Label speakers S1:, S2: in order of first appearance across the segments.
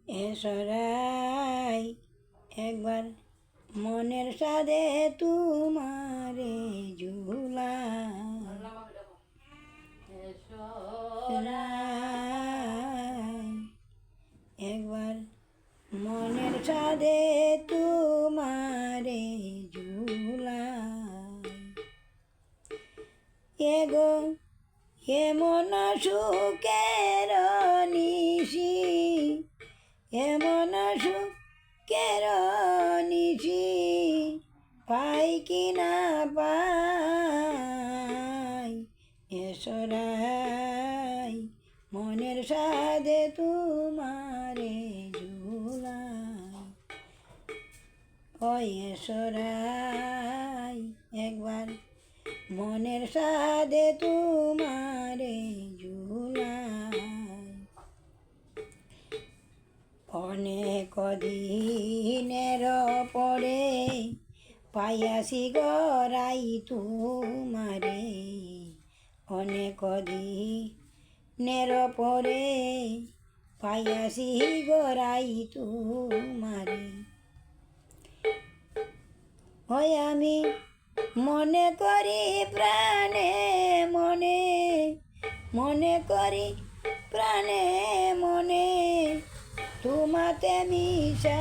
S1: এসরাই একবার মনের সাদে তোমারে ঝুলাই একবার মনের সাদে তোমারে ঝুলাই এগো এমন সুখের নিশি এমন সুখের নিশি পাই কি না পাই এসরাই মনের সাধে তোমারে ঝুলাই ও এসরাই একবার মনের সাধে তোমারে ঝুলাই অনেক দিনের পরে পাইয়াছি গড়াই তোমারে অনেক দিনের পরে পাইয়াছি গড়াই তোমারে ওই আমি মনে করি প্রাণে মনে মনে করি প্রাণে মনে তোমাতে মিশাই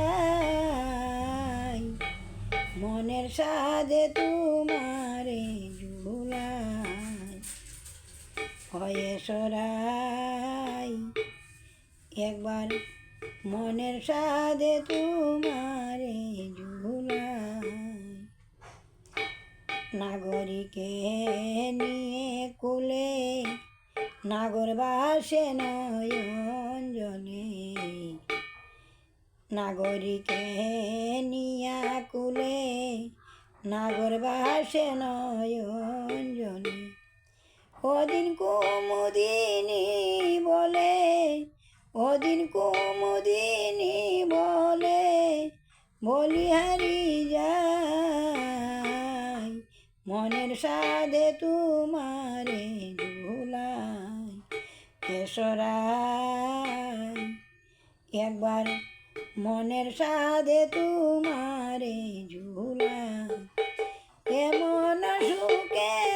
S1: মনের সাধে তোমারে ঝুলাই হয়ে সরাই একবার মনের সাধে তোমারে ঝুলাই নাগরিকে নিয়ে কুলে নাগর বাসে নয়ন জলে নাগরিকে নিয়া কুলে নাগর বাসে নয়ন জলে ওদিন কুমুদিনী বলে ওদিন কুমুদিনী বলে বলিহারি যায় মনের সাধে তোমারে ঝুলাই এসরাই একবার মনের সাধে তোমারে ঝুলাই এমন সুখে